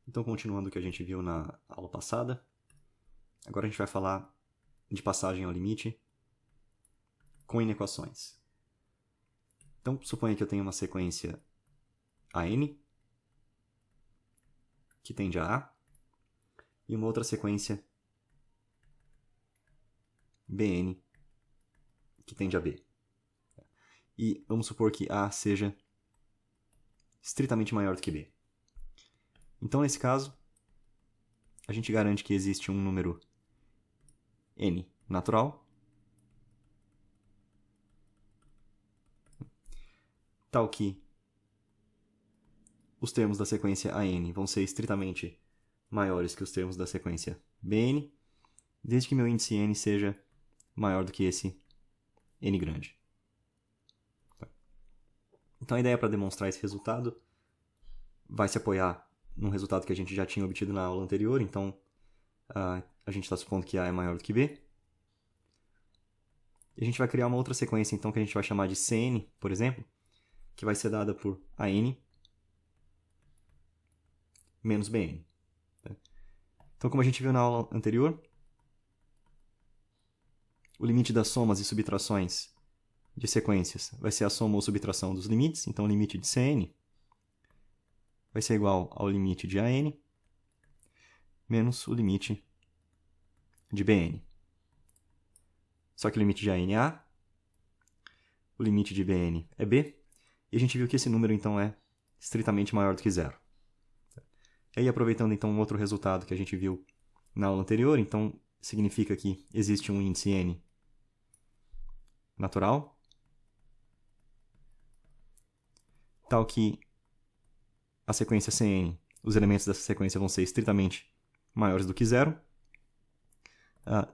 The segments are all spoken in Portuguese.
Então, continuando o que a gente viu na aula passada, agora a gente vai falar de passagem ao limite com inequações. Então, suponha que eu tenho uma sequência AN, que tende a A, e uma outra sequência BN, que tende a B. E vamos supor que A seja estritamente maior do que B. Então, nesse caso, a gente garante que existe um número n natural, tal que os termos da sequência AN vão ser estritamente maiores que os termos da sequência BN, desde que meu índice n seja maior do que esse n grande. Então a ideia para demonstrar esse resultado vai se apoiar num resultado que a gente já tinha obtido na aula anterior, então a gente está supondo que A é maior do que B. E a gente vai criar uma outra sequência então que a gente vai chamar de Cn, por exemplo, que vai ser dada por AN menos BN. Então, como a gente viu na aula anterior, o limite das somas e subtrações de sequências vai ser a soma ou subtração dos limites. Então, o limite de Cn vai ser igual ao limite de AN menos o limite de BN. Só que o limite de AN é A, o limite de BN é B, e a gente viu que esse número, então, é estritamente maior do que zero. E aí, aproveitando, então, um outro resultado que a gente viu na aula anterior, então, significa que existe um índice n natural, tal que a sequência Cn, os elementos dessa sequência vão ser estritamente maiores do que zero,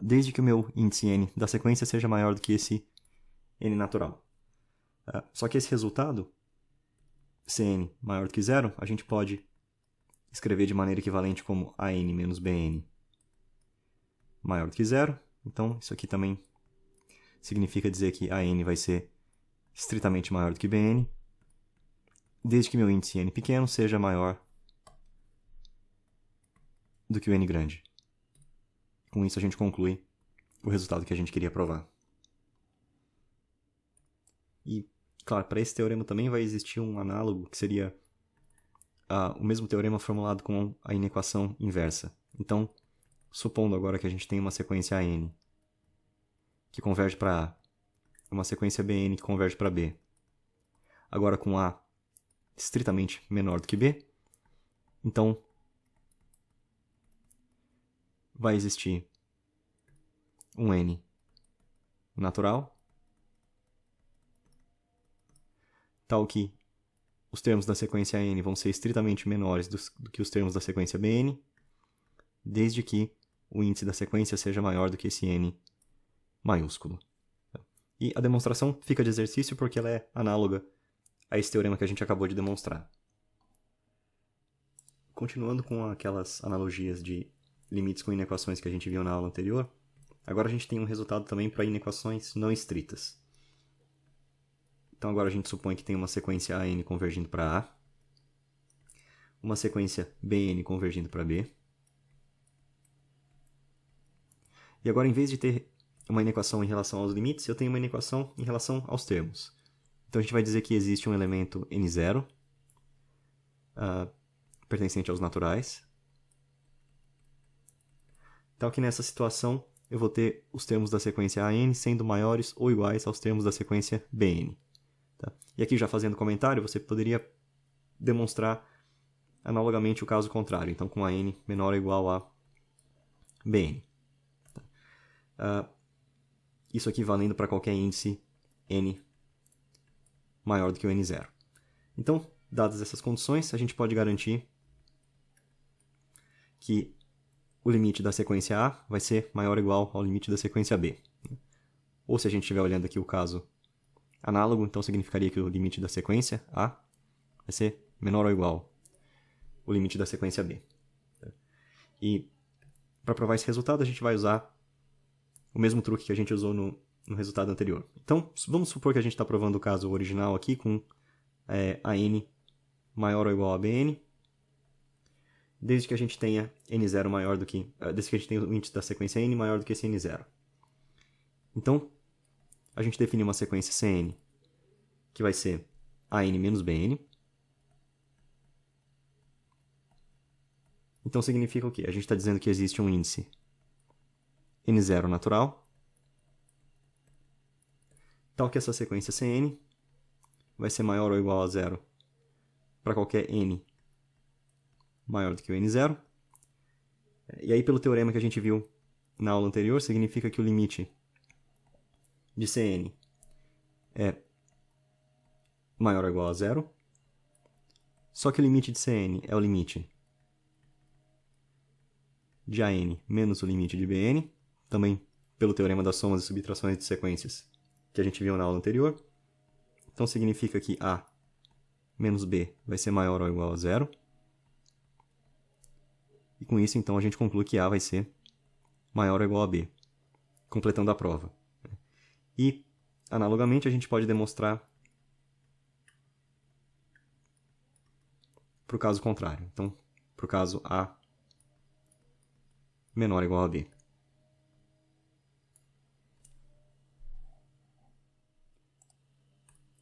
desde que o meu índice n da sequência seja maior do que esse n natural. Só que esse resultado, Cn maior do que zero, a gente pode escrever de maneira equivalente como AN menos BN maior do que zero. Então, isso aqui também significa dizer que AN vai ser estritamente maior do que BN, desde que meu índice n pequeno seja maior do que o n grande. Com isso, a gente conclui o resultado que a gente queria provar. E, claro, para esse teorema também vai existir um análogo, que seria o mesmo teorema formulado com a inequação inversa. Então, supondo agora que a gente tem uma sequência AN que converge para A, uma sequência BN que converge para B, agora com A estritamente menor do que B, então vai existir um n natural, tal que os termos da sequência n vão ser estritamente menores do que os termos da sequência bn, desde que o índice da sequência seja maior do que esse n maiúsculo. E a demonstração fica de exercício porque ela é análoga a esse teorema que a gente acabou de demonstrar. Continuando com aquelas analogias de limites com inequações que a gente viu na aula anterior, agora a gente tem um resultado também para inequações não estritas. Então agora a gente supõe que tem uma sequência AN convergindo para A, uma sequência BN convergindo para B. E agora, em vez de ter uma inequação em relação aos limites, eu tenho uma inequação em relação aos termos. Então a gente vai dizer que existe um elemento n0, pertencente aos naturais, tal que nessa situação eu vou ter os termos da sequência AN sendo maiores ou iguais aos termos da sequência BN. Tá? E aqui, já fazendo comentário, você poderia demonstrar analogamente o caso contrário, então com AN menor ou igual a BN. Isso aqui valendo para qualquer índice n maior do que o n0. Então, dadas essas condições, a gente pode garantir que o limite da sequência A vai ser maior ou igual ao limite da sequência B. Ou se a gente estiver olhando aqui o caso análogo, então significaria que o limite da sequência A vai ser menor ou igual ao limite da sequência B. E para provar esse resultado, a gente vai usar o mesmo truque que a gente usou no resultado anterior. Então, vamos supor que a gente está provando o caso original aqui com AN maior ou igual a BN. desde que a gente tenha n0 maior do que... desde que a gente tenha o índice da sequência n maior do que esse n0. Então, a gente define uma sequência Cn, que vai ser an menos bn. Então, significa o quê? A gente está dizendo que existe um índice n0 natural, tal que essa sequência Cn vai ser maior ou igual a zero para qualquer n maior do que o n0. E aí, pelo teorema que a gente viu na aula anterior, significa que o limite de Cn é maior ou igual a zero. Só que o limite de Cn é o limite de an menos o limite de bn, também pelo teorema das somas e subtrações de sequências que a gente viu na aula anterior. Então, significa que a menos b vai ser maior ou igual a zero. E com isso, então, a gente conclui que a vai ser maior ou igual a b, completando a prova. E, analogamente, a gente pode demonstrar para o caso contrário. Então, para o caso a menor ou igual a b.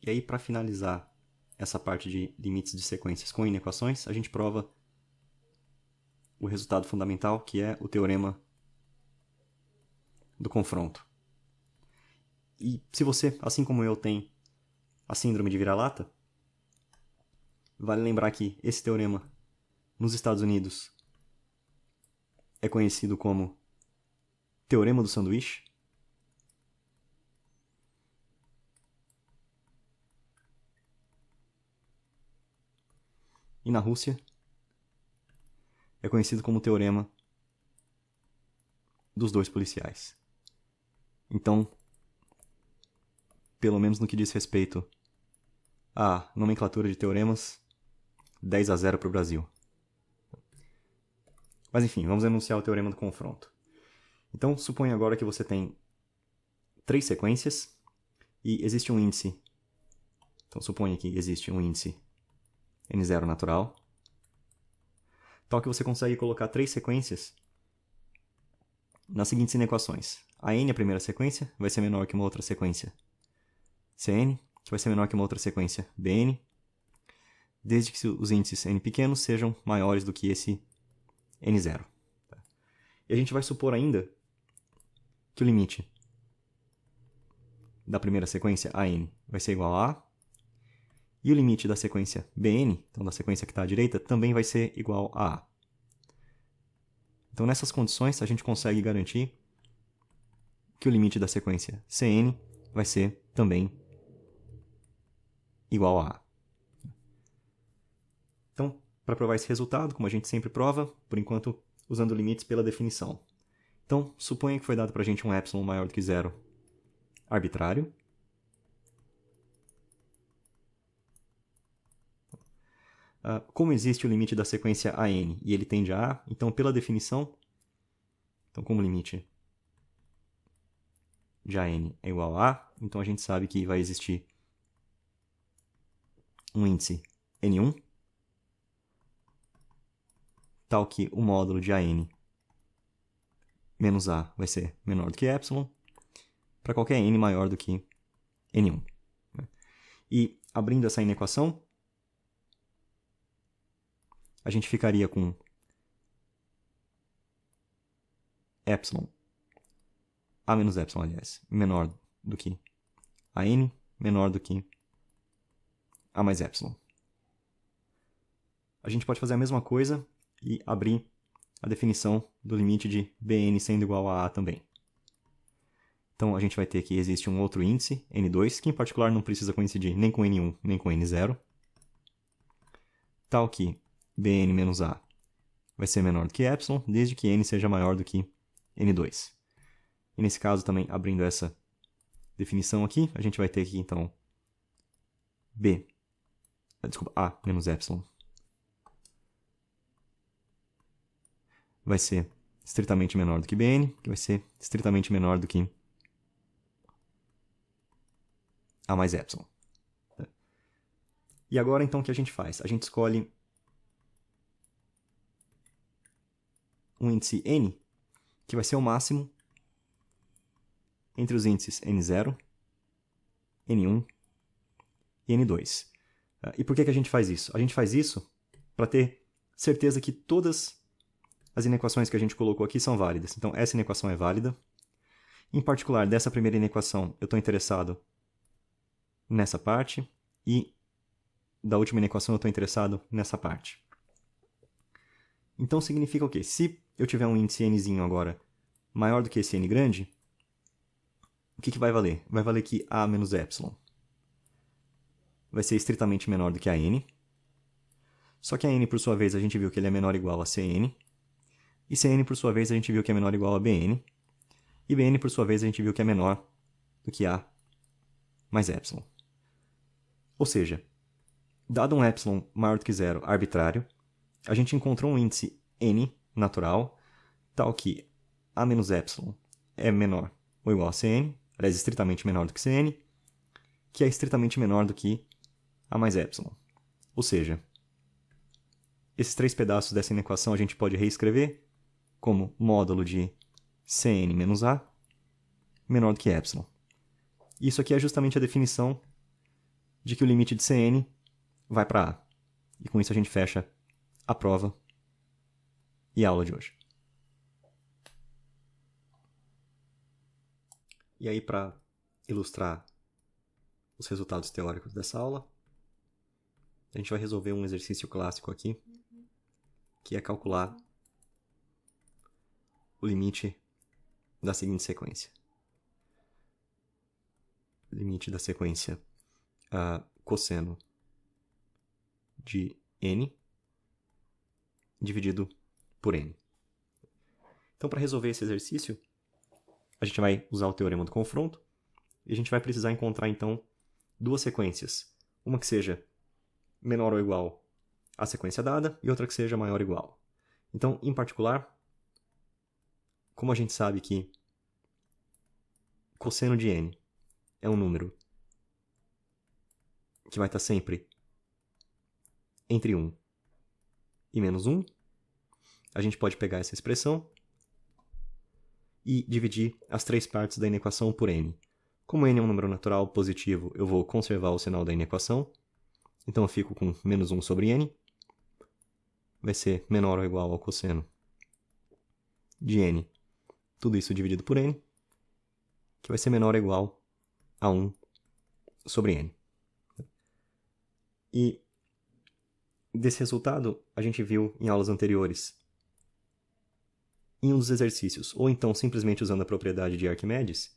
E aí, para finalizar essa parte de limites de sequências com inequações, a gente prova o resultado fundamental, que é o teorema do confronto. E se você, assim como eu, tem a síndrome de vira-lata, vale lembrar que esse teorema, nos Estados Unidos, é conhecido como teorema do sanduíche. E na Rússia, é conhecido como teorema dos dois policiais. Então, pelo menos no que diz respeito à nomenclatura de teoremas, 10-0 para o Brasil. Mas enfim, vamos enunciar o teorema do confronto. Então, suponha agora que você tem 3 sequências e existe um índice. Então, suponha que existe um índice n0 natural, tal que você consegue colocar 3 sequências nas seguintes inequações. A n, a primeira sequência, vai ser menor que uma outra sequência Cn, que vai ser menor que uma outra sequência Bn, desde que os índices n pequenos sejam maiores do que esse n0. E a gente vai supor ainda que o limite da primeira sequência, an, vai ser igual a a, e o limite da sequência bn, então da sequência que está à direita, também vai ser igual a a. Então, nessas condições, a gente consegue garantir que o limite da sequência Cn vai ser também igual a a. Então, para provar esse resultado, como a gente sempre prova, por enquanto usando limites pela definição. Então, suponha que foi dado para a gente um epsilon maior do que zero arbitrário. Como existe o limite da sequência an e ele tende a a, então, pela definição, então, como o limite de an é igual a a, então a gente sabe que vai existir um índice n1, tal que o módulo de an menos a vai ser menor do que epsilon, para qualquer n maior do que n1. E, abrindo essa inequação, a gente ficaria com epsilon, a menos epsilon, aliás, menor do que a n, menor do que a mais epsilon. A gente pode fazer a mesma coisa e abrir a definição do limite de bn sendo igual a também. Então, a gente vai ter que existe um outro índice, n2, que em particular não precisa coincidir nem com n1 nem com n0, tal que bn menos a vai ser menor do que epsilon, desde que n seja maior do que n2. E nesse caso, também abrindo essa definição aqui, a gente vai ter aqui, então, a menos epsilon vai ser estritamente menor do que bn, que vai ser estritamente menor do que a mais epsilon. E agora, então, o que a gente faz? A gente escolhe um índice n, que vai ser o máximo entre os índices n0, n1 e n2. E por que a gente faz isso? A gente faz isso para ter certeza que todas as inequações que a gente colocou aqui são válidas. Então, essa inequação é válida. Em particular, dessa primeira inequação, eu estou interessado nessa parte. E da última inequação, eu estou interessado nessa parte. Então, significa o quê? Se eu tiver um índice nzinho agora maior do que esse n grande, o que vai valer? Vai valer que a menos epsilon vai ser estritamente menor do que a n. Só que a n, por sua vez, a gente viu que ele é menor ou igual a Cn. E Cn, por sua vez, a gente viu que é menor ou igual a Bn. E Bn, por sua vez, a gente viu que é menor do que A mais epsilon. Ou seja, dado um epsilon maior do que zero arbitrário, a gente encontrou um índice n natural, tal que A menos epsilon é menor ou igual a Cn, aliás, estritamente menor do que Cn, que é estritamente menor do que A mais epsilon. Ou seja, esses três pedaços dessa inequação a gente pode reescrever como módulo de Cn menos A menor do que epsilon. Isso aqui é justamente a definição de que o limite de Cn vai para A. E com isso a gente fecha a prova e a aula de hoje. E aí, para ilustrar os resultados teóricos dessa aula, a gente vai resolver um exercício clássico aqui, que é calcular o limite da seguinte sequência. Limite da sequência cosseno de n dividido por n. Então, para resolver esse exercício, a gente vai usar o teorema do confronto e a gente vai precisar encontrar, então, duas sequências. Uma que seja menor ou igual à sequência dada e outra que seja maior ou igual. Então, em particular, como a gente sabe que cosseno de n é um número que vai estar sempre entre 1 e menos 1, a gente pode pegar essa expressão e dividir as três partes da inequação por n. Como n é um número natural positivo, eu vou conservar o sinal da inequação. Então eu fico com menos 1 sobre n. Vai ser menor ou igual ao cosseno de n. Tudo isso dividido por n, que vai ser menor ou igual a 1 sobre n. E desse resultado, a gente viu em aulas anteriores, em um dos exercícios, ou então simplesmente usando a propriedade de Arquimedes,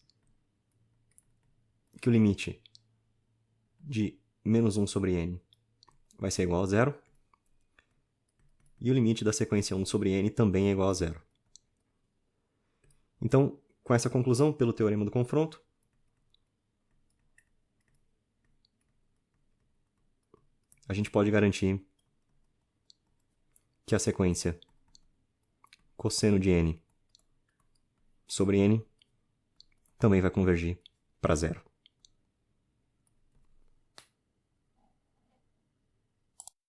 que o limite de menos 1 sobre n vai ser igual a zero, e o limite da sequência 1 sobre n também é igual a zero. Então, com essa conclusão, pelo teorema do confronto, a gente pode garantir que a sequência cosseno de n sobre n também vai convergir para zero.